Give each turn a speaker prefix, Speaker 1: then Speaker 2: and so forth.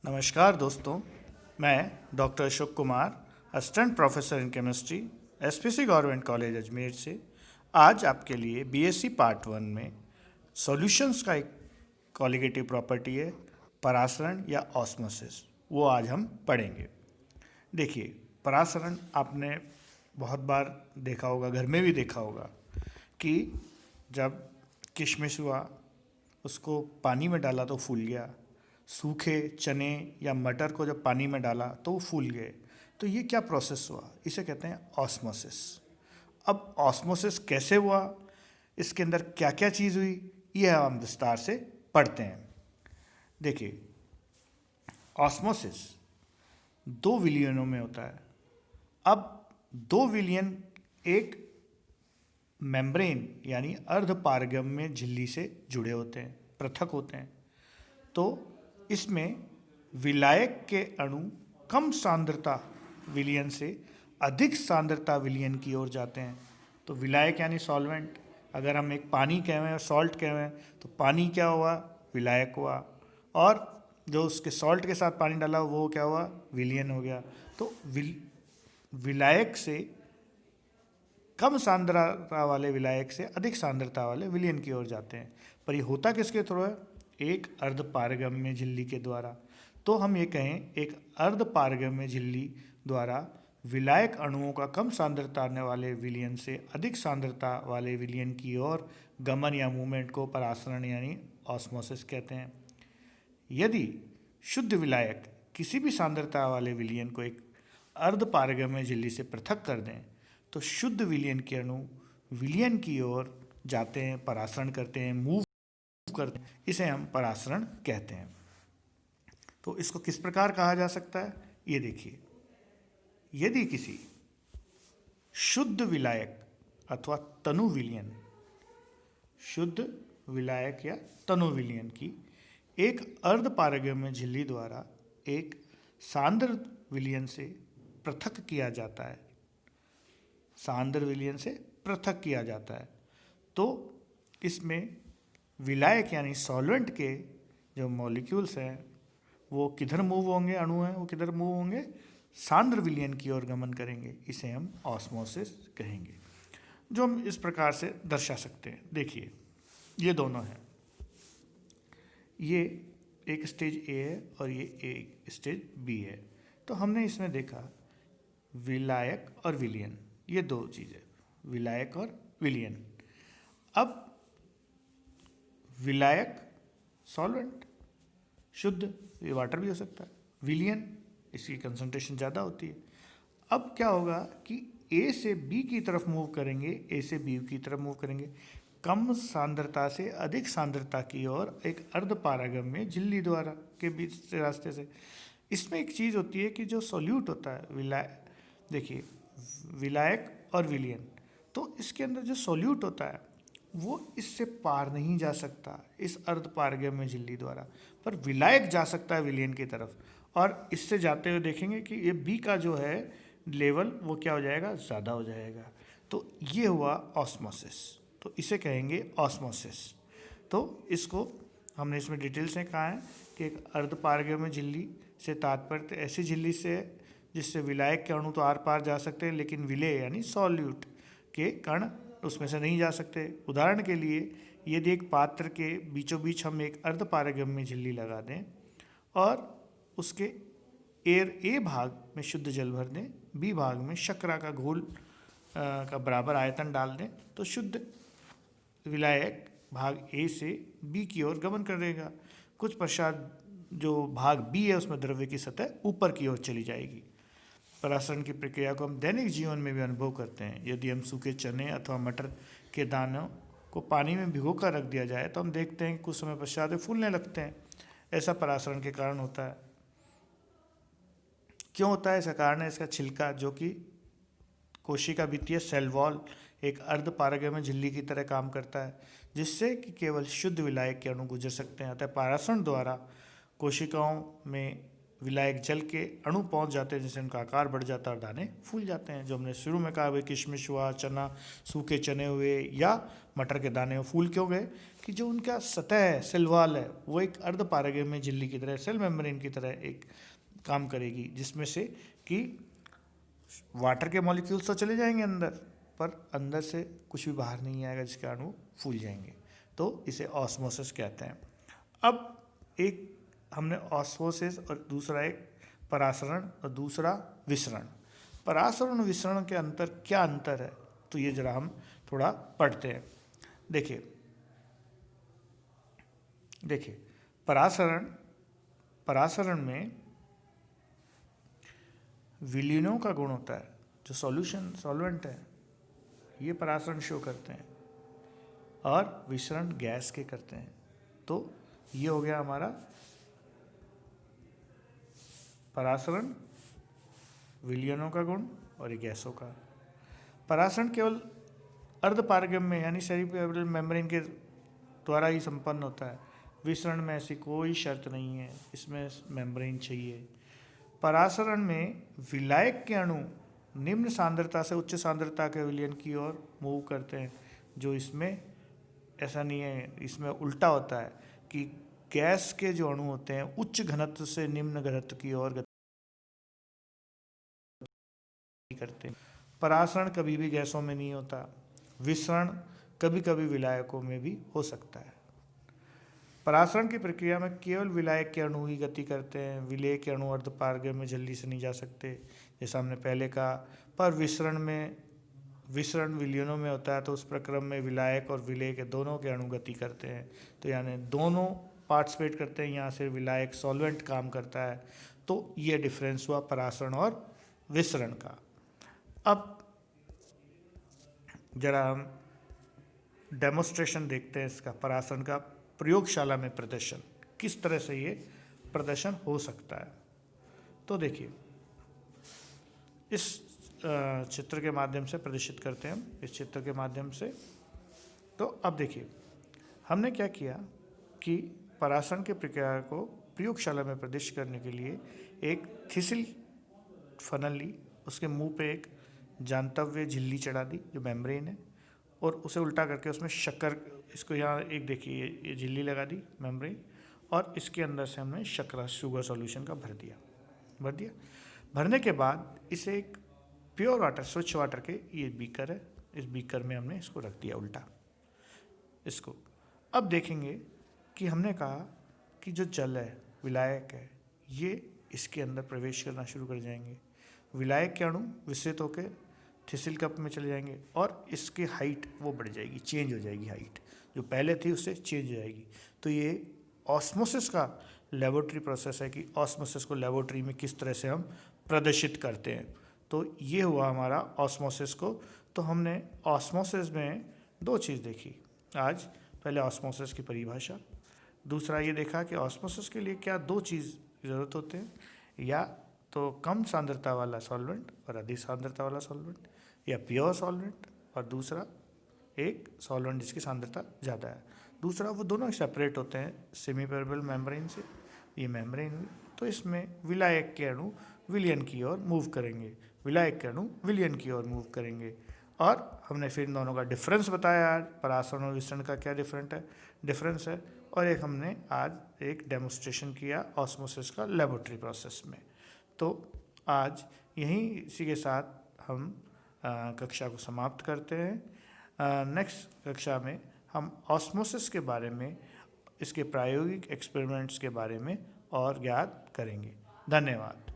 Speaker 1: नमस्कार दोस्तों, मैं doctor Ashok Kumar, assistant professor in chemistry, SPC government college Ajmer से आज आपके लिए बीएससी पार्ट 1 में सॉल्यूशंस का एक कॉलिगेटिव प्रॉपर्टी है परासरण या ऑस्मोसिस, वो आज हम पढ़ेंगे। देखिए, परासरण आपने बहुत बार देखा होगा, घर में भी देखा होगा कि जब किशमिश हुआ उसको पानी में डाला तो फूल गया, सूखे चने या मटर को जब पानी में डाला तो वो फूल गए। तो ये क्या प्रोसेस हुआ, इसे कहते हैं ऑस्मोसिस। अब ऑस्मोसिस कैसे हुआ, इसके अंदर क्या क्या चीज़ हुई, यह हम विस्तार से पढ़ते हैं। देखिए, ऑस्मोसिस दो विलियनों में होता है। अब दो विलियन एक मेम्ब्रेन यानी अर्धपारगम्य झिल्ली से जुड़े होते हैं, पृथक होते हैं। तो इसमें विलायक के अणु कम सांद्रता विलयन से अधिक सांद्रता विलयन की ओर जाते हैं। तो विलायक यानी सॉल्वेंट, अगर हम एक पानी कह रहे हैं और सॉल्ट कह रहे हैं तो पानी क्या हुआ, विलायक हुआ, और जो उसके सॉल्ट के साथ पानी डाला वो क्या हुआ, विलयन हो गया। तो विलायक से कम सांद्रता वाले विलायक से अधिक सांद्रता वाले विलयन की ओर जाते हैं। पर ये होता किसके थ्रू है, एक अर्धपारगम्य झिल्ली के द्वारा। तो हम ये कहें एक अर्धपारगम्य झिल्ली द्वारा विलायक अणुओं का कम सांद्रता वाले विलयन से अधिक सांद्रता वाले विलयन की ओर गमन या मूवमेंट को परासरण यानी ऑस्मोसिस कहते हैं। यदि शुद्ध विलायक किसी भी सांद्रता वाले विलयन को एक अर्धपारगम्य झिल्ली से पृथक कर दें तो शुद्ध विलयन के अणु विलयन की ओर जाते हैं, परासरण करते हैं, मूव करते हैं। इसे हम परासरण कहते हैं। तो इसको किस प्रकार कहा जा सकता है, ये देखिए। यदि किसी शुद्ध विलायक अथवा तनु विलयन, शुद्ध विलायक या तनु विलयन की एक अर्धपारगम्य झिल्ली द्वारा एक सांद्र विलयन से पृथक किया जाता है, सांद्र विलयन से पृथक किया जाता है, तो इसमें विलायक यानी सॉल्वेंट के जो मॉलिक्यूल्स हैं वो किधर मूव होंगे, अणु हैं वो किधर मूव होंगे, सांद्र विलयन की ओर गमन करेंगे। इसे हम ऑस्मोसिस कहेंगे, जो हम इस प्रकार से दर्शा सकते हैं। देखिए, ये दोनों हैं, ये एक स्टेज ए है और ये एक स्टेज बी है। तो हमने इसमें देखा विलायक और विलयन, ये दो चीज़ें, विलायक और विलयन। अब विलायक सॉल्वेंट शुद्ध, ये वाटर भी हो सकता है, विलयन इसकी कंसंट्रेशन ज़्यादा होती है। अब क्या होगा कि ए से बी की तरफ मूव करेंगे, ए से बी की तरफ मूव करेंगे, कम सांद्रता से अधिक सांद्रता की ओर एक अर्धपारगम्य झिल्ली द्वारा के बीच से रास्ते से। इसमें एक चीज़ होती है कि जो सॉल्यूट होता है देखिए विलायक और विलयन, तो इसके अंदर जो सॉल्यूट होता है वो इससे पार नहीं जा सकता इस अर्धपारगम्य झिल्ली द्वारा, पर विलायक जा सकता है विलयन की तरफ, और इससे जाते हुए देखेंगे कि ये बी का जो है लेवल वो क्या हो जाएगा, ज़्यादा हो जाएगा। तो ये हुआ ऑस्मोसिस, तो इसे कहेंगे ऑस्मोसिस। तो इसको हमने इसमें डिटेल से कहा है कि एक अर्धपारगम्य झिल्ली से तात्पर्य ऐसी झिल्ली से है जिससे विलायक के अणु तो आर पार जा सकते हैं, लेकिन विलेय यानी सॉल्यूट के कण उसमें से नहीं जा सकते। उदाहरण के लिए यदि एक पात्र के बीचों बीच हम एक अर्धपारगम्य झिल्ली लगा दें और उसके ए भाग में शुद्ध जल भर दें, बी भाग में शर्करा का घोल का बराबर आयतन डाल दें, तो शुद्ध विलायक भाग ए से बी की ओर गमन करेगा। कुछ पश्चात जो भाग बी है उसमें द्रव्य की सतह ऊपर की ओर चली जाएगी। परासरण की प्रक्रिया को हम दैनिक जीवन में भी अनुभव करते हैं। यदि हम सूखे चने अथवा मटर के दानों को पानी में भिगो कर रख दिया जाए तो हम देखते हैं कि कुछ समय पश्चात वे फूलने लगते हैं। ऐसा परासरण के कारण होता है। क्यों होता है, इसका कारण है इसका छिलका, जो कि कोशिका भित्तीय सेल वॉल एक अर्धपारगम्य झिल्ली की तरह काम करता है, जिससे कि केवल शुद्ध विलायक के अणु गुजर सकते हैं। अतः परासरण द्वारा कोशिकाओं में विलायक जल के अणु पहुंच जाते हैं, जिससे उनका आकार बढ़ जाता है और दाने फूल जाते हैं। जो हमने शुरू में कहा, भाई किशमिश हुआ, चना, सूखे चने हुए या मटर के दाने फूल क्यों गए, कि जो उनका सतह है, सेल वॉल है, वो एक अर्धपारगम्य झिल्ली की तरह, सेल मेम्ब्रेन की तरह एक काम करेगी, जिसमें से कि वाटर के मॉलिक्यूल्स तो चले जाएंगे अंदर, पर अंदर से कुछ भी बाहर नहीं आएगा, जिसके अणु फूल जाएंगे। तो इसे ऑस्मोसिस कहते हैं। अब एक हमने ऑस्मोसिस और दूसरा एक परासरण और दूसरा विसरण। परासरण और विसरण के अंतर क्या अंतर है, तो ये जरा हम थोड़ा पढ़ते हैं। देखिए परासरण में विलीनों का गुण होता है, जो सॉल्वेंट है, ये परासरण शो करते हैं, और विसरण गैस के करते हैं। तो ये हो गया हमारा परासरण, विलयनों का गुण और ये गैसों का। परासरण केवल अर्धपारगम्य यानी सेरिब्रल मेम्ब्रेन के द्वारा ही संपन्न होता है। विसरण में ऐसी कोई शर्त नहीं है, इसमें मेम्ब्रेन चाहिए। परासरण में विलायक के अणु निम्न सांद्रता से उच्च सांद्रता के विलयन की ओर मूव करते हैं, जो इसमें ऐसा नहीं है। इसमें उल्टा होता है कि गैस के जो अणु होते हैं उच्च घनत्व से निम्न घनत्व की ओर गति करते हैं। परासरण कभी भी गैसों में नहीं होता। विसरण कभी कभी विलायकों में भी हो सकता है। परासरण की प्रक्रिया में केवल विलायक के अणु ही गति करते हैं। विलेय के अणु अर्धपारगम्य झिल्ली से नहीं जा सकते, जैसा हमने पहले कहा। पर विसरण विलयनों में होता है, तो उस प्रक्रम में विलायक और विलेय के दोनों के अणु गति करते हैं। तो यानी दोनों पार्टिसिपेट करते हैं। यहाँ से विलायक सॉल्वेंट काम करता है। तो ये डिफरेंस हुआ परासरण और विसरण का। अब जरा हम डेमोस्ट्रेशन देखते हैं इसका, परासरण का प्रयोगशाला में प्रदर्शन, किस तरह से ये प्रदर्शन हो सकता है। तो देखिए, इस चित्र के माध्यम से प्रदर्शित करते हैं हम, इस चित्र के माध्यम से। तो अब देखिए, हमने क्या किया कि परासरण की प्रक्रिया को प्रयोगशाला में प्रदर्शित करने के लिए एक थिसिल फनल ली, उसके मुंह पे एक जानतव्य झिल्ली चढ़ा दी जो मेम्ब्रेन है, और उसे उल्टा करके उसमें शक्कर, इसको यहाँ एक देखिए ये झिल्ली लगा दी मेम्ब्रेन, और इसके अंदर से हमने शक्कर शुगर सॉल्यूशन का भर दिया। भरने के बाद इसे एक प्योर वाटर, स्वच्छ वाटर के, ये बीकर है, इस बीकर में हमने इसको रख दिया उल्टा इसको। अब देखेंगे कि हमने कहा कि जो जल है, विलायक है, ये इसके अंदर प्रवेश करना शुरू कर जाएंगे। विलायक के अणु विस्तृत होकर थिसिल कप में चले जाएंगे, और इसकी हाइट वो बढ़ जाएगी, चेंज हो जाएगी। हाइट जो पहले थी उससे चेंज हो जाएगी। तो ये ऑस्मोसिस का लेबोरेटरी प्रोसेस है कि ऑस्मोसिस को लेबोरेटरी में किस तरह से हम प्रदर्शित करते हैं। तो ये हुआ हमारा ऑस्मोसिस को। तो हमने ऑस्मोसिस में दो चीज़ देखी आज। पहले ऑस्मोसिस की परिभाषा, दूसरा ये देखा कि ऑस्मोसिस के लिए क्या दो चीज़ ज़रूरत होते हैं, या तो कम सांद्रता वाला सॉल्वेंट और अधिक सांद्रता वाला सॉल्वेंट, या प्योर सॉल्वेंट और दूसरा एक सॉल्वेंट जिसकी सांद्रता ज़्यादा है। दूसरा, वो दोनों सेपरेट होते हैं सेमी परमेबल मेम्ब्रेन से। ये मेम्ब्रेन हुई, तो इसमें विलायक के अणु विलयन की ओर मूव करेंगे, विलायक के अणु विलयन की ओर मूव करेंगे। और हमने फिर इन दोनों का डिफरेंस बताया आज, परासरण और विसरण का क्या डिफरेंस है। और एक हमने आज एक डेमोस्ट्रेशन किया ऑस्मोसिस का लेबोरेटरी प्रोसेस में। तो आज यहीं इसी के साथ हम कक्षा को समाप्त करते हैं। नेक्स्ट कक्षा में हम ऑस्मोसिस के बारे में, इसके प्रायोगिक एक्सपेरिमेंट्स के बारे में और ज्ञात करेंगे। धन्यवाद।